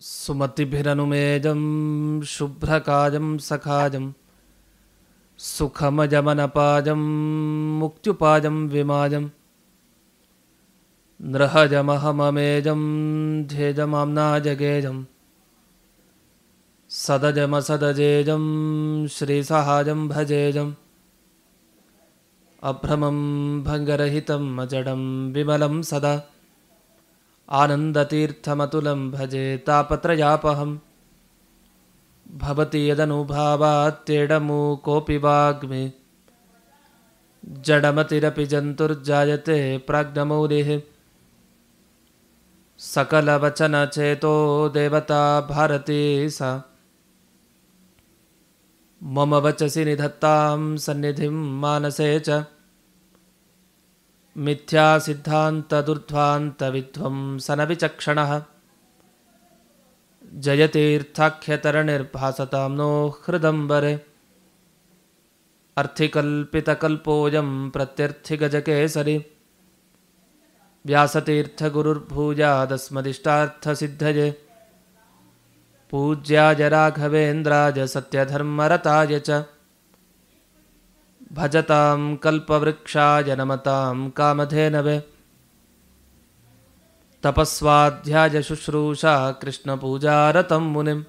ಸುಮತಿಭಿರನುಮೇಜಂ ಶುಭ್ರಕಾಜಂ ಸಖಾಜಂ ಸುಖಮಜಮನಪಾಜಂ ಮುಕ್ತ್ಯುಪಾಜಂ ವಿಮಾಜಂ ನೃಹಜಮಹಮಮೇಜಂ ಧ್ಯೇಜಮಾಮ್ನಾಜಗೇಜಂ ಸದಜಮಸದಜೇಜಂ ಶ್ರೀಸಹಾಜಂ ಭಜೇಜಂ ಅಭ್ರಮಂ ಭಂಗರಹಿತಂ ಅಜಡಂ ವಿಮಲಂ ಸದಾ ಆನಂದತೀರ್ಥಮತುಲಂ ಭಜೆ ತಾಪತ್ರಯಾಪಹಂ ಭವತಿ ಯದನುಭಾವಾತ್ಯೇಡಮು ಕೋಪಿ ವಾಗ್ಮಿ ಜಡಮತಿರಪಿ ಜಂತುರ್ಜಾಯತೆ ಪ್ರಾಜ್ಞಮೌಲಿಃ ಸಕಲವಚನಚೇತೋ ದೇವತಾ ಭಾರತೀ ಸಾ ಮಮ ವಚಸಿ ನಿಧತ್ತಾಂ ಸನ್ನಿಧಿಂ ಮಾನಸೇ ಚ ಮಿಥ್ಯಾ ಸಿದ್ಧಾಂತದುರ್ಧ್ವಾಂತ ವಿಧ್ವಂಸನ ವಿಚಕ್ಷಣಃ ಜಯತೀರ್ಥಾಖ್ಯತರಣಿರ್ಭಾಸತಾಂ ನೋ ಹೃದಂಬರೆ ಅರ್ಥಿಕಲ್ಪಿತಕಲ್ಪೋಯಂ ಪ್ರತ್ಯರ್ಥಿಗಜಕೇಸರಿ ವ್ಯಾಸತೀರ್ಥಗುರುರ್ಭೂಯಾದಸ್ಮದಿಷ್ಟಾರ್ಥಸಿದ್ಧಯೇ ಪೂಜ್ಯಾಯ ರಾಘವೇಂದ್ರಾಯ ಸತ್ಯಧರ್ಮರತಾಯ ಚ ಭಜತಾಂ ಕಲ್ಪವೃಕ್ಷಾಯ ನಮತಾಂ ಕಾಮಧೇನವೇ ತಪಸ್ವಾಧ್ಯಾಯ ಶುಶ್ರೂಷಾ ಕೃಷ್ಣಪೂಜಾರತಂ ಮುನಿಂ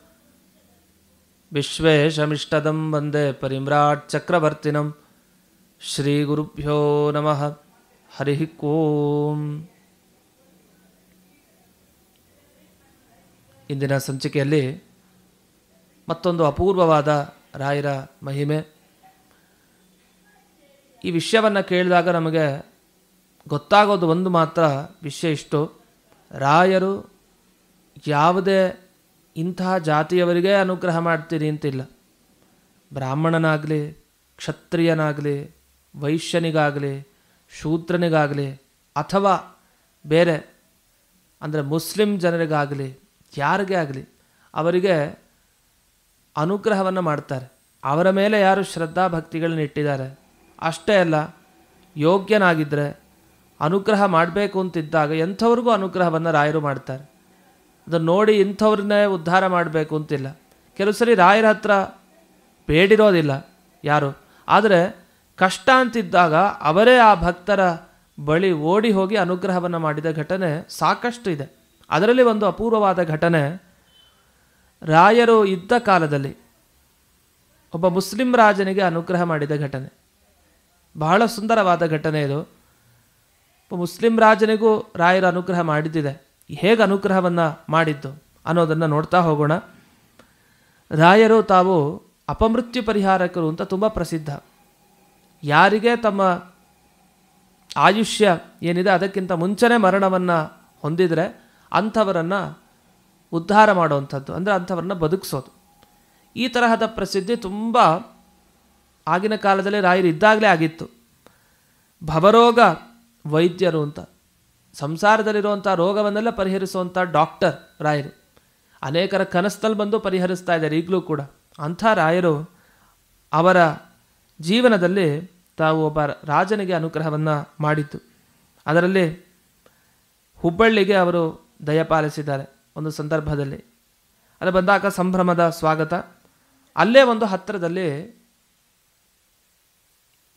ವಿಶ್ವೇಶಮಿಷ್ಟದಂ ವಂದೇ ಪರಿಮ್ರಾಟ್ ಚಕ್ರವರ್ತಿನಂ ಶ್ರೀಗುರುಭ್ಯೋ ನಮಃ ಹರಿ ಓಂ. ಇಂದಿನ ಸಂಚಿಕೆಯಲ್ಲಿ ಮತ್ತೊಂದು ಅಪೂರ್ವವಾದ ರಾಯರ ಮಹಿಮೆ. ಈ ವಿಷಯವನ್ನು ಕೇಳಿದಾಗ ನಮಗೆ ಗೊತ್ತಾಗೋದು ಒಂದು ಮಾತ್ರ ವಿಷಯ ಇಷ್ಟು: ರಾಯರು ಯಾವುದೇ ಇಂತಹ ಜಾತಿಯವರಿಗೆ ಅನುಗ್ರಹ ಮಾಡ್ತೀರಿ ಅಂತಿಲ್ಲ. ಬ್ರಾಹ್ಮಣನಾಗಲಿ, ಕ್ಷತ್ರಿಯನಾಗಲಿ, ವೈಶ್ಯನಿಗಾಗಲಿ, ಶೂದ್ರನಿಗಾಗಲಿ, ಅಥವಾ ಬೇರೆ ಅಂದರೆ ಮುಸ್ಲಿಂ ಜನರಿಗಾಗಲಿ, ಯಾರಿಗೇ ಆಗಲಿ ಅವರಿಗೆ ಅನುಗ್ರಹವನ್ನು ಮಾಡ್ತಾರೆ. ಅವರ ಮೇಲೆ ಯಾರು ಶ್ರದ್ಧಾ ಭಕ್ತಿಗಳನ್ನ ಇಟ್ಟಿದ್ದಾರೆ ಅಷ್ಟೇ ಅಲ್ಲ, ಯೋಗ್ಯನಾಗಿದ್ದರೆ ಅನುಗ್ರಹ ಮಾಡಬೇಕು ಅಂತಿದ್ದಾಗ ಎಂಥವ್ರಿಗೂ ಅನುಗ್ರಹವನ್ನು ರಾಯರು ಮಾಡ್ತಾರೆ. ಅದನ್ನು ನೋಡಿ ಇಂಥವ್ರನ್ನೇ ಉದ್ಧಾರ ಮಾಡಬೇಕು ಅಂತಿಲ್ಲ. ಕೆಲವು ಸರಿ ರಾಯರ ಹತ್ರ ಬೇಡಿರೋದಿಲ್ಲ ಯಾರು, ಆದರೆ ಕಷ್ಟ ಅಂತಿದ್ದಾಗ ಅವರೇ ಆ ಭಕ್ತರ ಬಳಿ ಓಡಿ ಹೋಗಿ ಅನುಗ್ರಹವನ್ನು ಮಾಡಿದ ಘಟನೆ ಸಾಕಷ್ಟು ಇದೆ. ಅದರಲ್ಲಿ ಒಂದು ಅಪೂರ್ವವಾದ ಘಟನೆ, ರಾಯರು ಇದ್ದ ಕಾಲದಲ್ಲಿ ಒಬ್ಬ ಮುಸ್ಲಿಂ ರಾಜನಿಗೆ ಅನುಗ್ರಹ ಮಾಡಿದ ಘಟನೆ. ಬಹಳ ಸುಂದರವಾದ ಘಟನೆ ಇದು. ಮುಸ್ಲಿಂ ರಾಜನಿಗೂ ರಾಯರ ಅನುಗ್ರಹ ಮಾಡಿದ್ದಿದೆ. ಹೇಗೆ ಅನುಗ್ರಹವನ್ನು ಮಾಡಿದ್ದು ಅನ್ನೋದನ್ನು ನೋಡ್ತಾ ಹೋಗೋಣ. ರಾಯರು ತಾವು ಅಪಮೃತ್ಯು ಪರಿಹಾರಕರು ಅಂತ ತುಂಬ ಪ್ರಸಿದ್ಧ. ಯಾರಿಗೆ ತಮ್ಮ ಆಯುಷ್ಯ ಏನಿದೆ ಅದಕ್ಕಿಂತ ಮುಂಚೆನೇ ಮರಣವನ್ನು ಹೊಂದಿದರೆ ಅಂಥವರನ್ನು ಉದ್ಧಾರ ಮಾಡುವಂಥದ್ದು, ಅಂದರೆ ಅಂಥವ್ರನ್ನ ಬದುಕಿಸೋದು. ಈ ತರಹದ ಪ್ರಸಿದ್ಧಿ ತುಂಬ ಆಗಿನ ಕಾಲದಲ್ಲಿ ರಾಯರು ಇದ್ದಾಗಲೇ ಆಗಿತ್ತು. ಭವರೋಗ ವೈದ್ಯರು ಅಂತ, ಸಂಸಾರದಲ್ಲಿರುವಂಥ ರೋಗವನ್ನೆಲ್ಲ ಪರಿಹರಿಸುವಂಥ ಡಾಕ್ಟರ್ ರಾಯರು. ಅನೇಕರ ಕನಸಲ್ಲಿ ಬಂದು ಪರಿಹರಿಸ್ತಾ ಇದ್ದಾರೆ ಈಗಲೂ ಕೂಡ. ಅಂಥ ರಾಯರು ಅವರ ಜೀವನದಲ್ಲಿ ತಾವು ಒಬ್ಬ ರಾಜನಿಗೆ ಅನುಗ್ರಹವನ್ನು ಮಾಡಿದ್ದು. ಅದರಲ್ಲಿ ಹುಬ್ಬಳ್ಳಿಗೆ ಅವರು ದಯಪಾಲಿಸಿದ್ದಾರೆ ಒಂದು ಸಂದರ್ಭದಲ್ಲಿ. ಅದು ಬಂದಾಗ ಸಂಭ್ರಮದ ಸ್ವಾಗತ. ಅಲ್ಲೇ ಒಂದು ಹತ್ತಿರದಲ್ಲಿ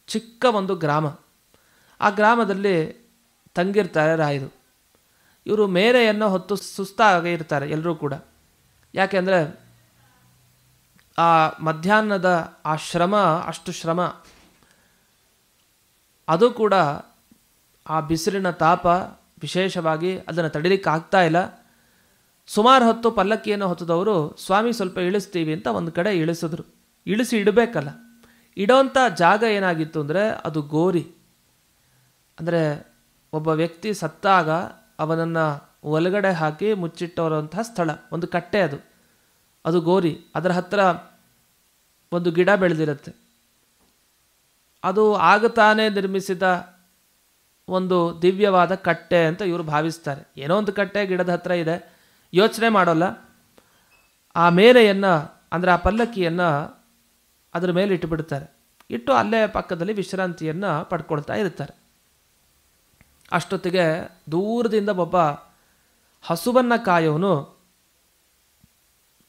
ಚಿಕ್ಕ ಒಂದು ಗ್ರಾಮ, ಆ ಗ್ರಾಮದಲ್ಲಿ ತಂಗಿರ್ತಾರೆ ರಾಯರು. ಇವರು ಮೇರೆಯನ್ನು ಹೊತ್ತು ಸುಸ್ತಾಗಿ ಇರ್ತಾರೆ ಎಲ್ಲರೂ ಕೂಡ. ಯಾಕೆಂದರೆ ಆ ಮಧ್ಯಾಹ್ನದ ಆ ಶ್ರಮ, ಅಷ್ಟು ಶ್ರಮ, ಅದು ಕೂಡ ಆ ಬಿಸಿಲಿನ ತಾಪ ವಿಶೇಷವಾಗಿ ಅದನ್ನು ತಡಿಲಿಕ್ಕೆ ಆಗ್ತಾ ಇಲ್ಲ. ಸುಮಾರು ಹೊತ್ತು ಪಲ್ಲಕ್ಕಿಯನ್ನು ಹೊತ್ತದವರು ಸ್ವಾಮಿ ಸ್ವಲ್ಪ ಇಳಿಸ್ತೀವಿ ಅಂತ ಒಂದು ಕಡೆ ಇಳಿಸಿದ್ರು. ಇಳಿಸಿ ಇಡಬೇಕಲ್ಲ, ಇಡೋಂಥ ಜಾಗ ಏನಾಗಿತ್ತು ಅಂದರೆ ಅದು ಗೋರಿ. ಅಂದರೆ ಒಬ್ಬ ವ್ಯಕ್ತಿ ಸತ್ತಾಗ ಅವನನ್ನು ಒಳಗಡೆ ಹಾಕಿ ಮುಚ್ಚಿಟ್ಟವರಂತಹ ಸ್ಥಳ, ಒಂದು ಕಟ್ಟೆ ಅದು. ಅದು ಗೋರಿ. ಅದರ ಹತ್ತಿರ ಒಂದು ಗಿಡ ಬೆಳೆದಿರುತ್ತೆ. ಅದು ಆಗ ತಾನೇ ನಿರ್ಮಿಸಿದ ಒಂದು ದಿವ್ಯವಾದ ಕಟ್ಟೆ ಅಂತ ಇವರು ಭಾವಿಸ್ತಾರೆ. ಏನೋ ಒಂದು ಕಟ್ಟೆ ಗಿಡದ ಹತ್ರ ಇದೆ, ಯೋಚನೆ ಮಾಡೋಲ್ಲ. ಆ ಮೇರೆಯನ್ನು, ಅಂದರೆ ಆ ಪಲ್ಲಕ್ಕಿಯನ್ನು ಅದರ ಮೇಲೆ ಇಟ್ಟುಬಿಡ್ತಾರೆ. ಇಟ್ಟು ಅಲ್ಲೇ ಪಕ್ಕದಲ್ಲಿ ವಿಶ್ರಾಂತಿಯನ್ನು ಪಡ್ಕೊಳ್ತಾ ಇರ್ತಾರೆ. ಅಷ್ಟೊತ್ತಿಗೆ ದೂರದಿಂದ ಒಬ್ಬ ಹಸುವನ್ನು ಕಾಯೋನು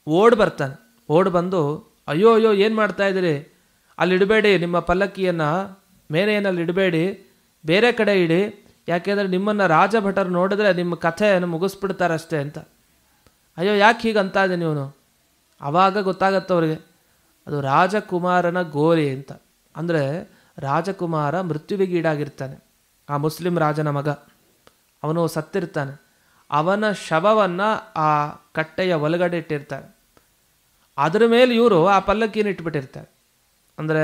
ಓಡ್ ಬರ್ತಾನೆ. ಓಡ್ ಬಂದು, ಅಯ್ಯೋ ಅಯ್ಯೋ ಏನು ಮಾಡ್ತಾ ಇದ್ದೀರಿ, ಅಲ್ಲಿ ಇಡಬೇಡಿ, ನಿಮ್ಮ ಪಲ್ಲಕ್ಕಿಯನ್ನು ಮೇನೆಯಲ್ಲಿ ಇಡಬೇಡಿ, ಬೇರೆ ಕಡೆ ಇಡಿ, ಯಾಕೆಂದರೆ ನಿಮ್ಮನ್ನು ರಾಜಭಟರು ನೋಡಿದ್ರೆ ನಿಮ್ಮ ಕಥೆಯನ್ನು ಮುಗಿಸ್ಬಿಡ್ತಾರಷ್ಟೇ ಅಂತ. ಅಯ್ಯೋ ಯಾಕೆ ಹೀಗೆ ಅಂತ ಇದ್ದೀನಿ ಇವನು. ಆವಾಗ ಗೊತ್ತಾಗತ್ತವ್ರಿಗೆ ಅದು ರಾಜಕುಮಾರನ ಗೋರಿ ಅಂತ. ಅಂದರೆ ರಾಜಕುಮಾರ ಮೃತ್ಯುವಿಗೀಡಾಗಿರ್ತಾನೆ, ಆ ಮುಸ್ಲಿಂ ರಾಜನ ಮಗ, ಅವನು ಸತ್ತಿರ್ತಾನೆ. ಅವನ ಶವವನ್ನು ಆ ಕಟ್ಟೆಯ ಒಳಗಡೆ ಇಟ್ಟಿರ್ತಾರೆ. ಅದರ ಮೇಲೆ ಇವರು ಆ ಪಲ್ಲಕ್ಕಿನ ಇಟ್ಬಿಟ್ಟಿರ್ತಾರೆ. ಅಂದರೆ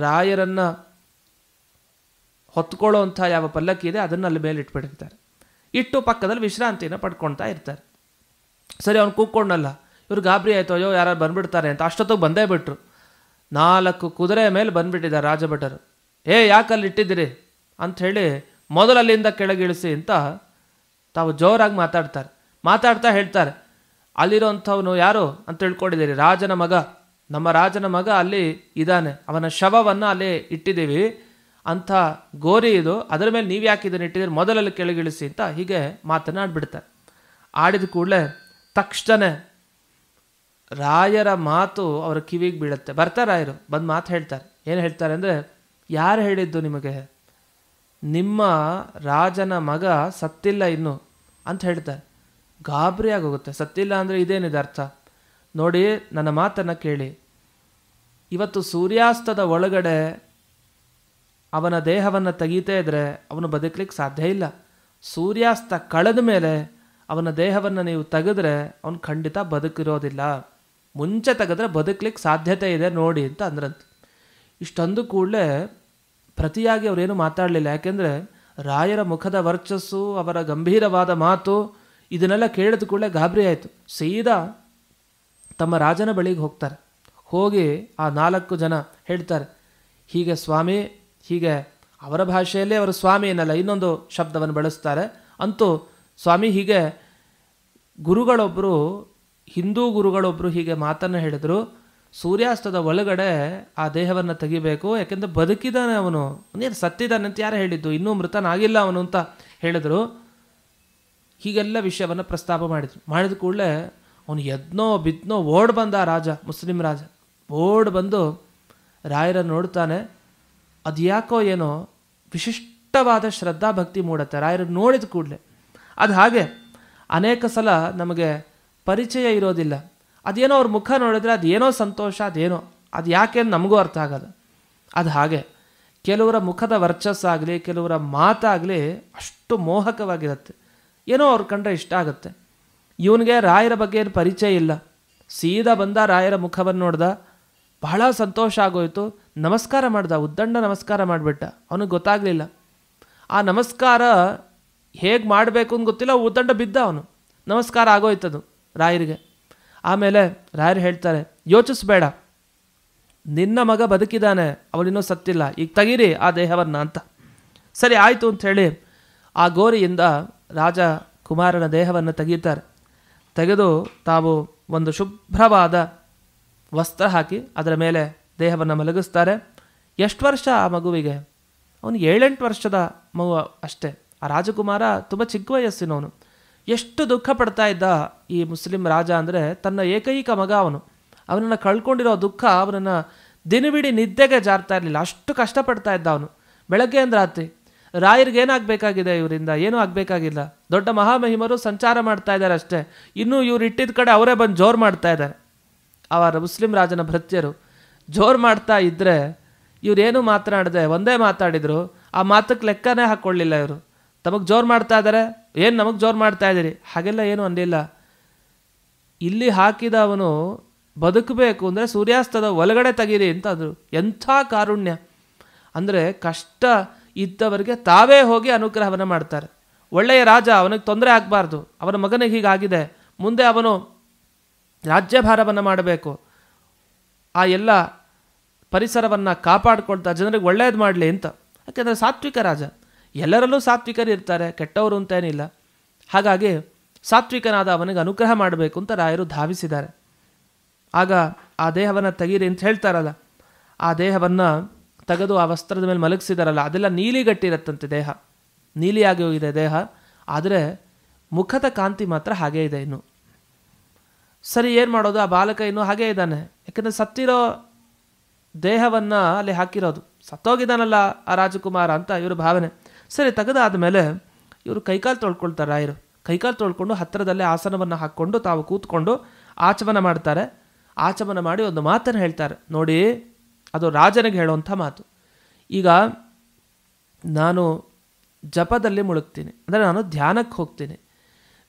ರಾಯರನ್ನು ಹೊತ್ಕೊಳ್ಳೋ ಅಂಥ ಯಾವ ಪಲ್ಲಕ್ಕಿ ಇದೆ ಅದನ್ನು ಅಲ್ಲಿ ಮೇಲೆ ಇಟ್ಬಿಟ್ಟಿರ್ತಾರೆ. ಇಟ್ಟು ಪಕ್ಕದಲ್ಲಿ ವಿಶ್ರಾಂತಿನ ಪಡ್ಕೊಳ್ತಾ ಇರ್ತಾರೆ. ಸರಿ, ಅವ್ನು ಕೂತ್ಕೊಂಡಲ್ಲ, ಇವ್ರು ಗಾಬರಿ ಆಯಿತು, ಅಯ್ಯೋ ಯಾರು ಬಂದುಬಿಡ್ತಾರೆ ಅಂತ. ಅಷ್ಟೊತ್ತಿಗೆ ಬಂದೇ ಬಿಟ್ರು. 4 ಕುದುರೆ ಮೇಲೆ ಬಂದುಬಿಟ್ಟಿದ್ದಾರೆ ರಾಜಭಟರು. ಯಾಕಲ್ಲಿ ಇಟ್ಟಿದ್ದೀರಿ ಅಂಥೇಳಿ ಮೊದಲಲ್ಲಿಂದ ಕೆಳಗಿಳಿಸಿ ಅಂತ ತಾವು ಜೋರಾಗಿ ಮಾತಾಡ್ತಾ ಹೇಳ್ತಾರೆ, ಅಲ್ಲಿರೋಂಥವನು ಯಾರು ಅಂತ ತಿಳ್ಕೊಂಡಿದ್ದೀರಿ, ರಾಜನ ಮಗ, ನಮ್ಮ ರಾಜನ ಮಗ ಅಲ್ಲಿ ಇದ್ದಾನೆ, ಅವನ ಶವವನ್ನು ಅಲ್ಲಿ ಇಟ್ಟಿದ್ದೀವಿ, ಅಂಥ ಗೋರಿ ಇದು, ಅದರ ಮೇಲೆ ನೀವು ಯಾಕೆ ಇದನ್ನು ಇಟ್ಟಿದ್ದೀರಿ, ಮೊದಲಲ್ಲಿ ಕೆಳಗಿಳಿಸಿ ಅಂತ ಹೀಗೆ ಮಾತನಾಡ್ಬಿಡ್ತಾರೆ. ಆಡಿದ ಕೂಡಲೇ ತಕ್ಷಣ ರಾಯರ ಮಾತು ಅವರ ಕಿವಿಗೆ ಬೀಳುತ್ತೆ. ಬರ್ತಾರೆ ರಾಯರು, ಬಂದು ಮಾತು ಹೇಳ್ತಾರೆ. ಏನು ಹೇಳ್ತಾರೆ ಅಂದರೆ, ಯಾರು ಹೇಳಿದ್ದು ನಿಮಗೆ, ನಿಮ್ಮ ರಾಜನ ಮಗ ಸತ್ತಿಲ್ಲ ಇನ್ನು ಅಂತ ಹೇಳ್ತಾರೆ. ಗಾಬರಿ ಆಗೋಗುತ್ತೆ. ಸತ್ತಿಲ್ಲ ಅಂದರೆ ಇದೇನಿದೆ ಅರ್ಥ ನೋಡಿ, ನನ್ನ ಮಾತನ್ನು ಕೇಳಿ. ಇವತ್ತು ಸೂರ್ಯಾಸ್ತದ ಒಳಗಡೆ ಅವನ ದೇಹವನ್ನು ತೆಗೀತಾ ಇದ್ದರೆ ಅವನು ಬದುಕಲಿಕ್ಕೆ ಸಾಧ್ಯ ಇಲ್ಲ. ಸೂರ್ಯಾಸ್ತ ಕಳೆದ ಮೇಲೆ ಅವನ ದೇಹವನ್ನು ನೀವು ತೆಗೆದ್ರೆ ಅವನು ಖಂಡಿತ ಬದುಕಿರೋದಿಲ್ಲ. ಮುಂಚೆ ತೆಗೆದ್ರೆ ಬದುಕಲಿಕ್ಕೆ ಸಾಧ್ಯತೆ ಇದೆ ನೋಡಿ ಅಂತ ಅಂದ್ರಂತೆ. ಇಷ್ಟೊಂದು ಕೂಡಲೇ ಪ್ರತಿಯಾಗಿ ಅವರೇನು ಮಾತಾಡಲಿಲ್ಲ. ಯಾಕೆಂದರೆ ರಾಯರ ಮುಖದ ವರ್ಚಸ್ಸು, ಅವರ ಗಂಭೀರವಾದ ಮಾತು ಇದನ್ನೆಲ್ಲ ಕೇಳಿದ ಕೂಡಲೇ ಗಾಬರಿ ಆಯಿತು. ಸೀದಾ ತಮ್ಮ ರಾಜನ ಬಳಿಗೆ ಹೋಗ್ತಾರೆ. ಹೋಗಿ ಆ 4 ಜನ ಹೇಳ್ತಾರೆ, ಹೀಗೆ ಸ್ವಾಮಿ, ಹೀಗೆ ಅವರ ಭಾಷೆಯಲ್ಲೇ ಅವರು ಸ್ವಾಮಿ ಏನಲ್ಲ ಇನ್ನೊಂದು ಶಬ್ದವನ್ನು ಬಳಸ್ತಾರೆ. ಅಂತೂ ಸ್ವಾಮಿ, ಹೀಗೆ ಗುರುಗಳೊಬ್ಬರು, ಹಿಂದೂ ಗುರುಗಳೊಬ್ಬರು ಹೀಗೆ ಮಾತನ್ನು ಹೇಳಿದರು, ಸೂರ್ಯಾಸ್ತದ ಒಳಗಡೆ ಆ ದೇಹವನ್ನು ತೆಗಿಬೇಕು, ಯಾಕೆಂದರೆ ಬದುಕಿದ್ದಾನೆ ಅವನು, ನೀನು ಸತ್ತಿದ್ದಾನೆ ಅಂತ ಯಾರು ಹೇಳಿದ್ದು, ಇನ್ನೂ ಮೃತನಾಗಿಲ್ಲ ಅವನು ಅಂತ ಹೇಳಿದರು. ಹೀಗೆಲ್ಲ ವಿಷಯವನ್ನು ಪ್ರಸ್ತಾಪ ಮಾಡಿದ ಕೂಡಲೇ ಅವನು ಎದ್ನೋ ಬಿದ್ನೋ ಓಡ್ ಬಂದ ಆ ರಾಜ, ಮುಸ್ಲಿಂ ರಾಜ ಓಡ್ ಬಂದು ರಾಯರನ್ನು ನೋಡ್ತಾನೆ. ಅದು ಯಾಕೋ ಏನೋ ವಿಶಿಷ್ಟವಾದ ಶ್ರದ್ಧಾ ಭಕ್ತಿ ಮೂಡುತ್ತೆ ರಾಯರನ್ನು ನೋಡಿದ ಕೂಡಲೇ. ಅದು ಹಾಗೆ ಅನೇಕ ಸಲ ನಮಗೆ ಪರಿಚಯ ಇರೋದಿಲ್ಲ, ಅದೇನೋ ಅವ್ರ ಮುಖ ನೋಡಿದ್ರೆ ಅದೇನೋ ಸಂತೋಷ, ಅದು ಯಾಕೆ ನಮಗೂ ಅರ್ಥ ಆಗಲ್ಲ. ಅದು ಹಾಗೆ ಕೆಲವರ ಮುಖದ ವರ್ಚಸ್ಸಾಗಲಿ, ಕೆಲವರ ಮಾತಾಗಲಿ ಅಷ್ಟು ಮೋಹಕವಾಗಿರುತ್ತೆ, ಏನೋ ಅವ್ರ ಕಂಡ್ರೆ ಇಷ್ಟ ಆಗುತ್ತೆ. ಇವನಿಗೆ ರಾಯರ ಬಗ್ಗೆ ಏನು ಪರಿಚಯ ಇಲ್ಲ, ಸೀದಾ ಬಂದ ರಾಯರ ಮುಖವನ್ನು ನೋಡ್ದ, ಬಹಳ ಸಂತೋಷ ಆಗೋಯ್ತು, ನಮಸ್ಕಾರ ಮಾಡ್ದ, ಉದ್ದಂಡ ನಮಸ್ಕಾರ ಮಾಡಿಬಿಟ್ಟ. ಅವನಿಗೆ ಗೊತ್ತಾಗಲಿಲ್ಲ ಆ ನಮಸ್ಕಾರ ಹೇಗೆ ಮಾಡಬೇಕು ಅಂತ ಗೊತ್ತಿಲ್ಲ, ಉದ್ದಂಡ ಬಿದ್ದ ಅವನು. ನಮಸ್ಕಾರ ಆಗೋಯ್ತದು ರಾಯರಿಗೆ. ಆಮೇಲೆ ರಾಯರು ಹೇಳ್ತಾರೆ, ಯೋಚಿಸ್ಬೇಡ, ನಿನ್ನ ಮಗ ಬದುಕಿದ್ದಾನೆ, ಅವನಿನ್ನೂ ಸತ್ತಿಲ್ಲ, ಈಗ ತೆಗೀರಿ ಆ ದೇಹವನ್ನು ಅಂತ. ಸರಿ ಆಯಿತು ಅಂಥೇಳಿ ಆ ಗೋರಿಯಿಂದ ರಾಜಕುಮಾರನ ದೇಹವನ್ನು ತೆಗೀತಾರೆ. ತೆಗೆದು ತಾವು ಒಂದು ಶುಭ್ರವಾದ ವಸ್ತ್ರ ಹಾಕಿ ಅದರ ಮೇಲೆ ದೇಹವನ್ನು ಮಲಗಿಸ್ತಾರೆ. ಎಷ್ಟು ವರ್ಷ ಆ ಮಗುವಿಗೆ? ಅವನಿಗೆ 7-8 ವರ್ಷದ ಮಗು ಅಷ್ಟೇ. ಆ ರಾಜಕುಮಾರ ತುಂಬ ಚಿಕ್ಕ ವಯಸ್ಸಿನವನು. ಎಷ್ಟು ದುಃಖ ಪಡ್ತಾ ಇದ್ದ ಈ ಮುಸ್ಲಿಂ ರಾಜ ಅಂದರೆ, ತನ್ನ ಏಕೈಕ ಮಗ ಅವನನ್ನು ಕಳ್ಕೊಂಡಿರೋ ದುಃಖ ಅವನನ್ನು ದಿನವಿಡೀ ನಿದ್ದೆಗೆ ಜಾರ್ತಾ ಇರಲಿಲ್ಲ, ಅಷ್ಟು ಕಷ್ಟಪಡ್ತಾ ಇದ್ದ ಅವನು. ಬೆಳಗ್ಗೆ ಅಂದ್ರೆ ರಾತ್ರಿ ರಾಯರಿಗೆ ಏನಾಗಬೇಕಾಗಿದೆ, ಇವರಿಂದ ಏನೂ ಆಗಬೇಕಾಗಿಲ್ಲ, ದೊಡ್ಡ ಮಹಾಮಹಿಮರು ಸಂಚಾರ ಮಾಡ್ತಾ ಇದ್ದಾರೆ ಅಷ್ಟೇ. ಇನ್ನೂ ಇವ್ರು ಇಟ್ಟಿದ್ದ ಕಡೆ ಅವರೇ ಬಂದು ಜೋರು ಮಾಡ್ತಾ ಇದ್ದಾರೆ. ಅವರ ಮುಸ್ಲಿಂ ರಾಜನ ಭೃತ್ಯರು ಜೋರು ಮಾಡ್ತಾ ಇದ್ದರೆ ಇವರೇನು ಮಾತನಾಡದೆ ಒಂದೇ ಮಾತಾಡಿದರು. ಆ ಮಾತಕ್ಕೆ ಲೆಕ್ಕನೇ ಹಾಕ್ಕೊಳ್ಳಿಲ್ಲ ಇವರು. ತಮಗೆ ಜೋರು ಮಾಡ್ತಾ ಇದ್ದಾರೆ, ಏನು ನಮಗೆ ಜೋರು ಮಾಡ್ತಾ ಇದ್ದೀರಿ, ಹಾಗೆಲ್ಲ ಏನೂ ಅನ್ನಲಿಲ್ಲ. ಇಲ್ಲಿ ಹಾಕಿದ ಅವನು ಬದುಕಬೇಕು ಅಂದರೆ ಸೂರ್ಯಾಸ್ತದ ಒಳಗಡೆ ತೆಗೀರಿ ಅಂತ ಅಂದರು. ಎಂಥ ಕಾರುಣ್ಯ ಅಂದರೆ, ಕಷ್ಟ ಇದ್ದವರಿಗೆ ತಾವೇ ಹೋಗಿ ಅನುಗ್ರಹವನ್ನು ಮಾಡ್ತಾರೆ. ಒಳ್ಳೆಯ ರಾಜ, ಅವನಿಗೆ ತೊಂದರೆ ಆಗಬಾರ್ದು, ಅವನ ಮಗನಿಗೆ ಹೀಗಾಗಿದೆ, ಮುಂದೆ ಅವನು ರಾಜ್ಯಭಾರವನ್ನು ಮಾಡಬೇಕು, ಆ ಎಲ್ಲ ಪರಿಸರವನ್ನು ಕಾಪಾಡಿಕೊಳ್ತಾ ಜನರಿಗೆ ಒಳ್ಳೆಯದು ಮಾಡಲಿ ಅಂತ. ಯಾಕೆಂದರೆ ಸಾತ್ವಿಕ ರಾಜ, ಎಲ್ಲರಲ್ಲೂ ಸಾತ್ವಿಕರು ಇರ್ತಾರೆ, ಕೆಟ್ಟವರು ಅಂತೇನಿಲ್ಲ. ಹಾಗಾಗಿ ಸಾತ್ವಿಕನಾದ ಅವನಿಗೆ ಅನುಗ್ರಹ ಮಾಡಬೇಕು ಅಂತ ರಾಯರು ಧಾವಿಸಿದ್ದಾರೆ. ಆಗ ಆ ದೇಹವನ್ನು ತೆಗೀರಿ ಅಂತ ಹೇಳ್ತಾರಲ್ಲ, ಆ ದೇಹವನ್ನು ತೆಗೆದು ಆ ವಸ್ತ್ರದ ಮೇಲೆ ಮಲಗಿಸಿದಾರಲ್ಲ, ಅದೆಲ್ಲ ನೀಲಿಗಟ್ಟಿರತ್ತಂತೆ ದೇಹ, ನೀಲಿಯಾಗಿ ಹೋಗಿದೆ ದೇಹ. ಆದರೆ ಮುಖದ ಕಾಂತಿ ಮಾತ್ರ ಹಾಗೇ ಇದೆ. ಇನ್ನು ಸರಿ, ಏನು ಮಾಡೋದು? ಆ ಬಾಲಕ ಇನ್ನೂ ಹಾಗೇ ಇದ್ದಾನೆ. ಯಾಕಂದರೆ ಸತ್ತಿರೋ ದೇಹವನ್ನು ಅಲ್ಲಿ ಹಾಕಿರೋದು, ಸತ್ತೋಗಿದ್ದಾನಲ್ಲ ಆ ರಾಜಕುಮಾರ ಅಂತ ಇವರು ಭಾವನೆ. ಸರಿ, ತೆಗೆದಾದ ಮೇಲೆ ಇವರು ಕೈಕಾಲು ತೊಳ್ಕೊಳ್ತಾರೆ. ರಾಯರು ಕೈಕಾಲು ತೊಳ್ಕೊಂಡು ಹತ್ತಿರದಲ್ಲೇ ಆಸನವನ್ನು ಹಾಕ್ಕೊಂಡು ತಾವು ಕೂತ್ಕೊಂಡು ಆಚಮನ ಮಾಡ್ತಾರೆ. ಆಚಮನ ಮಾಡಿ ಒಂದು ಮಾತನ್ನು ಹೇಳ್ತಾರೆ ನೋಡಿ, ಅದು ರಾಜನಿಗೆ ಹೇಳುವಂಥ ಮಾತು. ಈಗ ನಾನು ಜಪದಲ್ಲಿ ಮುಳುಗ್ತೀನಿ, ಅಂದರೆ ನಾನು ಧ್ಯಾನಕ್ಕೆ ಹೋಗ್ತೀನಿ.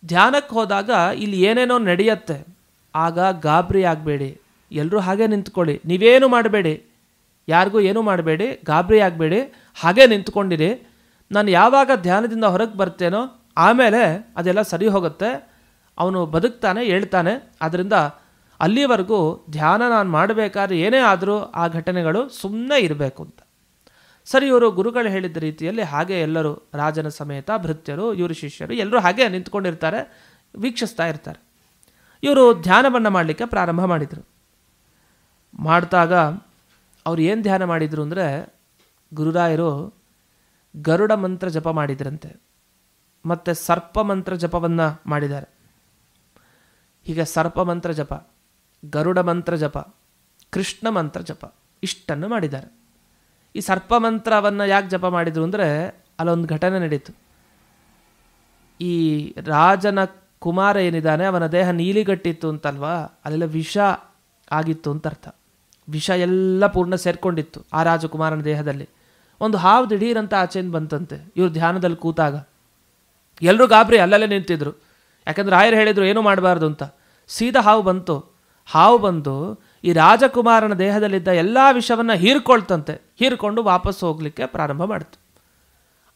ಧ್ಯಾನಕ್ಕೆ ಹೋದಾಗ ಇಲ್ಲಿ ಏನೇನೋ ನಡೆಯುತ್ತೆ, ಆಗ ಗಾಬರಿ ಆಗಬೇಡಿ, ಎಲ್ಲರೂ ಹಾಗೆ ನಿಂತ್ಕೊಳ್ಳಿ, ನೀವೇನು ಮಾಡಬೇಡಿ, ಯಾರಿಗೂ ಏನೂ ಮಾಡಬೇಡಿ, ಗಾಬರಿ ಆಗಬೇಡಿ, ಹಾಗೆ ನಿಂತ್ಕೊಂಡಿರಿ. ನಾನು ಯಾವಾಗ ಧ್ಯಾನದಿಂದ ಹೊರಗೆ ಬರ್ತೇನೋ ಆಮೇಲೆ ಅದೆಲ್ಲ ಸರಿ ಹೋಗುತ್ತೆ, ಅವನು ಬದುಕ್ತಾನೆ, ಹೇಳ್ತಾನೆ. ಆದ್ದರಿಂದ ಅಲ್ಲಿವರೆಗೂ ಧ್ಯಾನ ನಾನು ಮಾಡಬೇಕಾದ್ರೆ ಏನೇ ಆದರೂ ಆ ಘಟನೆಗಳು ಸುಮ್ಮನೆ ಇರಬೇಕು ಅಂತ. ಸರಿ, ಇವರು ಗುರುಗಳು ಹೇಳಿದ ರೀತಿಯಲ್ಲಿ ಹಾಗೆ ಎಲ್ಲರೂ ರಾಜನ ಸಮೇತ ಭೃತ್ಯರು, ಇವರು ಶಿಷ್ಯರು ಎಲ್ಲರೂ ಹಾಗೆ ನಿಂತ್ಕೊಂಡಿರ್ತಾರೆ, ವೀಕ್ಷಿಸ್ತಾ ಇರ್ತಾರೆ. ಇವರು ಧ್ಯಾನವನ್ನು ಮಾಡಲಿಕ್ಕೆ ಪ್ರಾರಂಭ ಮಾಡಿದರು. ಮಾಡಿದಾಗ ಅವ್ರು ಏನು ಧ್ಯಾನ ಮಾಡಿದರು ಅಂದರೆ, ಗುರುರಾಯರು ಗರುಡ ಮಂತ್ರ ಜಪ ಮಾಡಿದ್ರಂತೆ, ಮತ್ತು ಸರ್ಪ ಮಂತ್ರ ಜಪವನ್ನು ಮಾಡಿದ್ದಾರೆ. ಹೀಗೆ ಸರ್ಪ ಮಂತ್ರ ಜಪ, ಗರುಡ ಮಂತ್ರ ಜಪ, ಕೃಷ್ಣ ಮಂತ್ರ ಜಪ ಇಷ್ಟನ್ನು ಮಾಡಿದ್ದಾರೆ. ಈ ಸರ್ಪ ಮಂತ್ರವನ್ನು ಯಾಕೆ ಜಪ ಮಾಡಿದರು ಅಂದರೆ, ಅಲ್ಲೊಂದು ಘಟನೆ ನಡೀತು. ಈ ರಾಜನ ಕುಮಾರ ಏನಿದ್ದಾನೆ ಅವನ ದೇಹ ನೀಲಿಗಟ್ಟಿತ್ತು ಅಂತಲ್ವಾ, ಅಲ್ಲೆಲ್ಲ ವಿಷ ಆಗಿತ್ತು ಅಂತ ಅರ್ಥ. ವಿಷ ಎಲ್ಲ ಪೂರ್ಣ ಸೇರ್ಕೊಂಡಿತ್ತು ಆ ರಾಜಕುಮಾರನ ದೇಹದಲ್ಲಿ. ಒಂದು ಹಾವು ದಿಢೀರಂತ ಆಚೆಯಿಂದ ಬಂತಂತೆ ಇವರು ಧ್ಯಾನದಲ್ಲಿ ಕೂತಾಗ. ಎಲ್ಲರೂ ಗಾಬರಿ ಅಲ್ಲಲ್ಲೇ ನಿಂತಿದ್ರು, ಯಾಕಂದ್ರೆ ರಾಯರು ಹೇಳಿದರು ಏನೂ ಮಾಡಬಾರ್ದು ಅಂತ. ಸೀದಾ ಹಾವು ಬಂತು. ಹಾವು ಬಂದು ಈ ರಾಜಕುಮಾರನ ದೇಹದಲ್ಲಿದ್ದ ಎಲ್ಲ ವಿಷವನ್ನು ಹೀರ್ಕೊಳ್ತಂತೆ. ಹೀರ್ಕೊಂಡು ವಾಪಸ್ ಹೋಗಲಿಕ್ಕೆ ಪ್ರಾರಂಭ ಮಾಡ್ತು.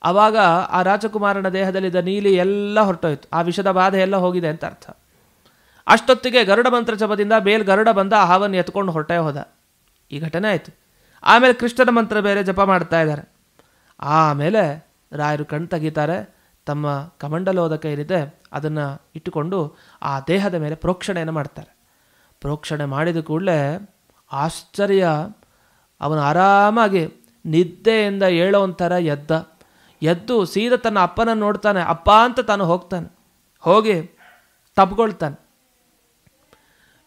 ಆವಾಗ ಆ ರಾಜಕುಮಾರನ ದೇಹದಲ್ಲಿದ್ದ ನೀಲಿ ಎಲ್ಲ ಹೊರಟೋಯ್ತು, ಆ ವಿಷದ ಬಾಧೆ ಎಲ್ಲ ಹೋಗಿದೆ ಅಂತ ಅರ್ಥ. ಅಷ್ಟೊತ್ತಿಗೆ ಗರುಡ ಮಂತ್ರ ಜಪದಿಂದ ಬೇಲ್ ಗರುಡ ಬಂದ ಆ ಹಾವನ್ನು ಎತ್ಕೊಂಡು ಹೊರಟೇ ಹೋದ. ಈ ಘಟನೆ ಆಯಿತು. ಆಮೇಲೆ ಕೃಷ್ಣನ ಮಂತ್ರ ಬೇರೆ ಜಪ ಮಾಡ್ತಾ ಇದ್ದಾರೆ. ಆಮೇಲೆ ರಾಯರು ಕಣ್ ತೆಗಿತಾರೆ, ತಮ್ಮ ಕಮಂಡಲೋದಕ ಏನಿದೆ ಅದನ್ನು ಇಟ್ಟುಕೊಂಡು ಆ ದೇಹದ ಮೇಲೆ ಪ್ರೋಕ್ಷಣೆಯನ್ನು ಮಾಡ್ತಾರೆ. ಪ್ರೋಕ್ಷಣೆ ಮಾಡಿದ ಕೂಡಲೇ ಆಶ್ಚರ್ಯ, ಅವನು ಆರಾಮಾಗಿ ನಿದ್ದೆಯಿಂದ ಏಳೋವಂಥರ ಎದ್ದು ಸೀದಾ ತನ್ನ ಅಪ್ಪನನ್ನು ನೋಡ್ತಾನೆ. ಅಪ್ಪ ಅಂತ ತಾನು ಹೋಗ್ತಾನೆ, ಹೋಗಿ ತಬ್ಕೊಳ್ತಾನೆ.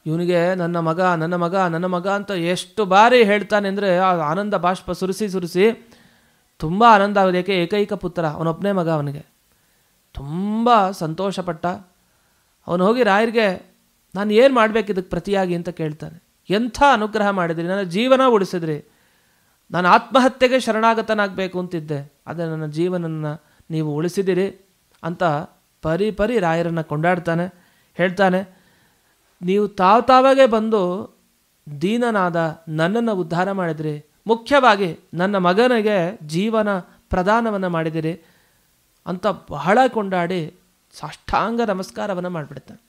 ಇವನಿಗೆ ನನ್ನ ಮಗ ನನ್ನ ಮಗ ನನ್ನ ಮಗ ಅಂತ ಎಷ್ಟು ಬಾರಿ ಹೇಳ್ತಾನೆ ಅಂದರೆ ಆ ಆನಂದ ಬಾಷ್ಪ ಸುರಿಸಿ ತುಂಬ ಆನಂದ ಆಗೋದಕ್ಕೆ. ಏಕೈಕ ಪುತ್ರ, ಅವನೊಬ್ಬನೇ ಮಗ, ಅವನಿಗೆ ತುಂಬ ಸಂತೋಷಪಟ್ಟ. ಅವನು ಹೋಗಿ ರಾಯರಿಗೆ ನಾನು ಏನು ಮಾಡಬೇಕು ಇದಕ್ಕೆ ಪ್ರತಿಯಾಗಿ ಅಂತ ಕೇಳ್ತಾನೆ. ಎಂಥ ಅನುಗ್ರಹ ಮಾಡಿದ್ರಿ, ನನ್ನ ಜೀವನ ಉಳಿಸಿದ್ರಿ, ನಾನು ಆತ್ಮಹತ್ಯೆಗೆ ಶರಣಾಗತನಾಗಬೇಕು ಅಂತಿದ್ದೆ, ಆದರೆ ನನ್ನ ಜೀವನನ್ನು ನೀವು ಉಳಿಸಿದಿರಿ ಅಂತ ಪರಿ ರಾಯರನ್ನು ಕೊಂಡಾಡ್ತಾನೆ. ಹೇಳ್ತಾನೆ, ನೀವು ತಾವಾಗೇ ಬಂದು ದೀನನಾದ ನನ್ನನ್ನು ಉದ್ಧಾರ ಮಾಡಿದಿರಿ, ಮುಖ್ಯವಾಗಿ ನನ್ನ ಮಗನಿಗೆ ಜೀವನ ಪ್ರದಾನವನ್ನು ಮಾಡಿದಿರಿ ಅಂತ ಬಹಳ ಕೊಂಡಾಡಿ ಸಾಷ್ಟಾಂಗ ನಮಸ್ಕಾರವನ್ನು ಮಾಡಿಬಿಡ್ತಾನೆ.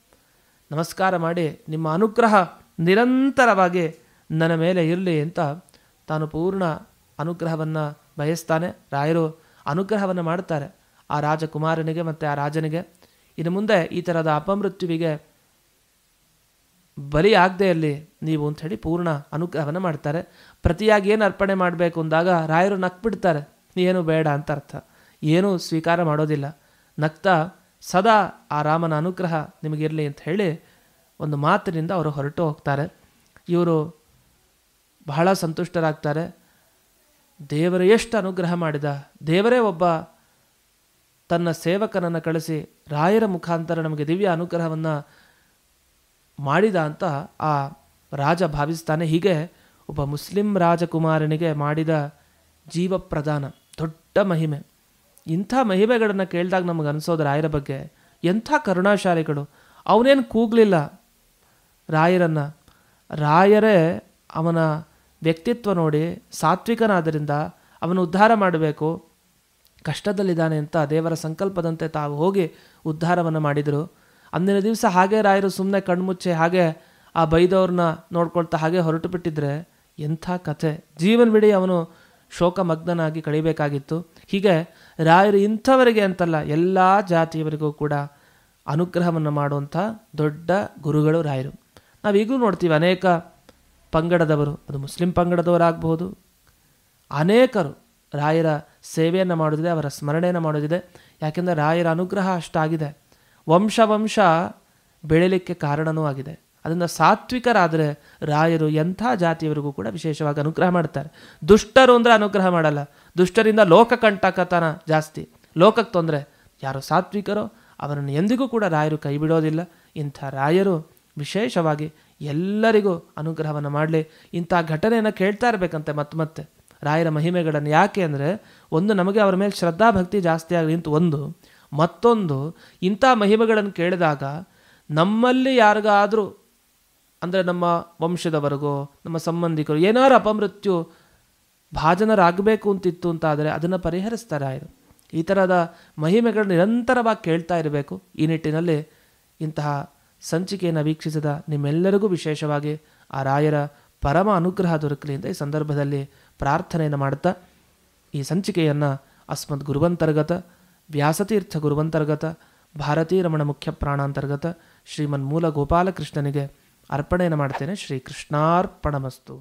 ನಮಸ್ಕಾರ ಮಾಡಿ ನಿಮ್ಮ ಅನುಗ್ರಹ ನಿರಂತರವಾಗಿ ನನ್ನ ಮೇಲೆ ಇರಲಿ ಅಂತ ತಾನು ಪೂರ್ಣ ಅನುಗ್ರಹವನ್ನು ಬಯಸ್ತಾನೆ. ರಾಯರು ಅನುಗ್ರಹವನ್ನು ಮಾಡ್ತಾರೆ ಆ ರಾಜಕುಮಾರನಿಗೆ ಮತ್ತು ಆ ರಾಜನಿಗೆ. ಇನ್ನು ಮುಂದೆ ಈ ಥರದ ಅಪಮೃತ್ಯುವಿಗೆ ಬಲಿ ಆಗದೆ ಇರಲಿ ನೀವು ಅಂಥೇಳಿ ಪೂರ್ಣ ಅನುಗ್ರಹವನ್ನು ಮಾಡ್ತಾರೆ. ಪ್ರತಿಯಾಗಿ ಏನು ಅರ್ಪಣೆ ಮಾಡಬೇಕು ಅಂದಾಗ ರಾಯರು ನಕ್ಬಿಡ್ತಾರೆ, ಏನು ಬೇಡ ಅಂತ ಅರ್ಥ, ಏನೂ ಸ್ವೀಕಾರ ಮಾಡೋದಿಲ್ಲ. ನಗ್ತಾ ಸದಾ ಆ ರಾಮನ ಅನುಗ್ರಹ ನಿಮಗಿರಲಿ ಅಂತ ಹೇಳಿ ಒಂದು ಮಾತಿನಿಂದ ಅವರು ಹೊರಟು ಹೋಗ್ತಾರೆ. ಇವರು ಬಹಳ ಸಂತುಷ್ಟರಾಗ್ತಾರೆ. ದೇವರು ಎಷ್ಟು ಅನುಗ್ರಹ ಮಾಡಿದ, ದೇವರೇ ಒಬ್ಬ ತನ್ನ ಸೇವಕನನ್ನು ಕಳಿಸಿ ರಾಯರ ಮುಖಾಂತರ ನಮಗೆ ದಿವ್ಯ ಅನುಗ್ರಹವನ್ನು ಮಾಡಿದ ಅಂತ ಆ ರಾಜ ಭಾವಿಸ್ತಾನೆ. ಹೀಗೆ ಒಬ್ಬ ಮುಸ್ಲಿಂ ರಾಜಕುಮಾರನಿಗೆ ಮಾಡಿದ ಜೀವ ಪ್ರದಾನ ದೊಡ್ಡ ಮಹಿಮೆ. ಇಂಥ ಮಹಿಮೆಗಳನ್ನು ಕೇಳಿದಾಗ ನಮಗೆ ಅನಿಸೋದು ರಾಯರ ಬಗ್ಗೆ ಎಂಥ ಕರುಣಾಶಾಲಿಗಳು. ಅವನೇನು ಕೂಗಲಿಲ್ಲ ರಾಯರನ್ನು, ರಾಯರೇ ಅವನ ವ್ಯಕ್ತಿತ್ವ ನೋಡಿ ಸಾತ್ವಿಕನಾದ್ದರಿಂದ ಅವನು ಉದ್ಧಾರ ಮಾಡಬೇಕು, ಕಷ್ಟದಲ್ಲಿದ್ದಾನೆ ಅಂತ ದೇವರ ಸಂಕಲ್ಪದಂತೆ ತಾವು ಹೋಗಿ ಉದ್ಧಾರವನ್ನು ಮಾಡಿದರು. ಅಂದಿನ ದಿವಸ ಹಾಗೆ ರಾಯರು ಸುಮ್ಮನೆ ಕಣ್ಮುಚ್ಚೆ ಹಾಗೆ ಆ ಬೈದವ್ರನ್ನ ನೋಡ್ಕೊಳ್ತಾ ಹಾಗೆ ಹೊರಟು ಬಿಟ್ಟಿದ್ರೆ ಎಂಥ ಕಥೆ, ಜೀವನವಿಡೀ ಅವನು ಶೋಕಮಗ್ನನಾಗಿ ಕಳಿಬೇಕಾಗಿತ್ತು. ಹೀಗೆ ರಾಯರು ಇಂಥವರಿಗೆ ಅಂತಲ್ಲ, ಎಲ್ಲ ಜಾತಿಯವರಿಗೂ ಕೂಡ ಅನುಗ್ರಹವನ್ನು ಮಾಡುವಂಥ ದೊಡ್ಡ ಗುರುಗಳು ರಾಯರು. ನಾವೀಗಲೂ ನೋಡ್ತೀವಿ ಅನೇಕ ಪಂಗಡದವರು, ಅದು ಮುಸ್ಲಿಂ ಪಂಗಡದವರಾಗಬಹುದು, ಅನೇಕರು ರಾಯರ ಸೇವೆಯನ್ನು ಮಾಡೋದಿದೆ, ಅವರ ಸ್ಮರಣೆಯನ್ನು ಮಾಡೋದಿದೆ. ಯಾಕೆಂದರೆ ರಾಯರ ಅನುಗ್ರಹ ಅಷ್ಟಾಗಿದೆ, ವಂಶ ಬೆಳೀಲಿಕ್ಕೆ ಕಾರಣವೂ ಆಗಿದೆ. ಅದನ್ನು ಸಾತ್ವಿಕರಾದರೆ ರಾಯರು ಎಂಥ ಜಾತಿಯವರಿಗೂ ಕೂಡ ವಿಶೇಷವಾಗಿ ಅನುಗ್ರಹ ಮಾಡ್ತಾರೆ. ದುಷ್ಟರು ಅಂದರೆ ಅನುಗ್ರಹ ಮಾಡಲ್ಲ. ದುಷ್ಟರಿಂದ ಲೋಕಕಂಟಕತನ ಜಾಸ್ತಿ, ಲೋಕಕ್ಕೆ ತೊಂದರೆ. ಯಾರು ಸಾತ್ವಿಕರೋ ಅವರನ್ನು ಎಂದಿಗೂ ಕೂಡ ರಾಯರು ಕೈ ಬಿಡೋದಿಲ್ಲ. ಇಂಥ ರಾಯರು ವಿಶೇಷವಾಗಿ ಎಲ್ಲರಿಗೂ ಅನುಗ್ರಹವನ್ನು ಮಾಡಲಿ. ಇಂಥ ಘಟನೆಯನ್ನು ಕೇಳ್ತಾ ಇರಬೇಕಂತೆ ಮತ್ತೆ ರಾಯರ ಮಹಿಮೆಗಳನ್ನು. ಯಾಕೆ ಅಂದರೆ ಒಂದು ನಮಗೆ ಅವರ ಮೇಲೆ ಶ್ರದ್ಧಾಭಕ್ತಿ ಜಾಸ್ತಿ ಆಗಲಿ ಅಂತ ಒಂದು, ಮತ್ತೊಂದು ಇಂಥ ಮಹಿಮೆಗಳನ್ನು ಕೇಳಿದಾಗ ನಮ್ಮಲ್ಲಿ ಯಾರಿಗಾದರೂ ಅಂದರೆ ನಮ್ಮ ವಂಶದವರೆಗೋ ನಮ್ಮ ಸಂಬಂಧಿಕರು ಏನಾರು ಅಪಮೃತ್ಯು ಭಾಜನರಾಗಬೇಕು ಅಂತಿತ್ತು ಅಂತಾದರೆ ಅದನ್ನು ಪರಿಹರಿಸ್ತಾರೆ ರಾಯರು. ಈ ಥರದ ಮಹಿಮೆಗಳನ್ನು ನಿರಂತರವಾಗಿ ಕೇಳ್ತಾ ಇರಬೇಕು. ಈ ನಿಟ್ಟಿನಲ್ಲಿ ಇಂತಹ ಸಂಚಿಕೆಯನ್ನು ವೀಕ್ಷಿಸಿದ ನಿಮ್ಮೆಲ್ಲರಿಗೂ ವಿಶೇಷವಾಗಿ ಆ ರಾಯರ ಪರಮ ಅನುಗ್ರಹ ದೊರಕಲಿ ಅಂತ ಈ ಸಂದರ್ಭದಲ್ಲಿ ಪ್ರಾರ್ಥನೆಯನ್ನು ಮಾಡುತ್ತಾ ಈ ಸಂಚಿಕೆಯನ್ನು ಅಸ್ಮದ್ ಗುರುವಂತರ್ಗತ ವ್ಯಾಸತೀರ್ಥ ಗುರುವಂತರ್ಗತ ಭಾರತೀ ರಮಣ ಮುಖ್ಯ ಪ್ರಾಣಾಂತರ್ಗತ ಶ್ರೀಮನ್ ಮೂಲ ಗೋಪಾಲಕೃಷ್ಣನಿಗೆ ಅರ್ಪಣೆಯನ್ನು ಮಾಡ್ತೇನೆ. ಶ್ರೀ ಕೃಷ್ಣಾರ್ಪಣಮಸ್ತು.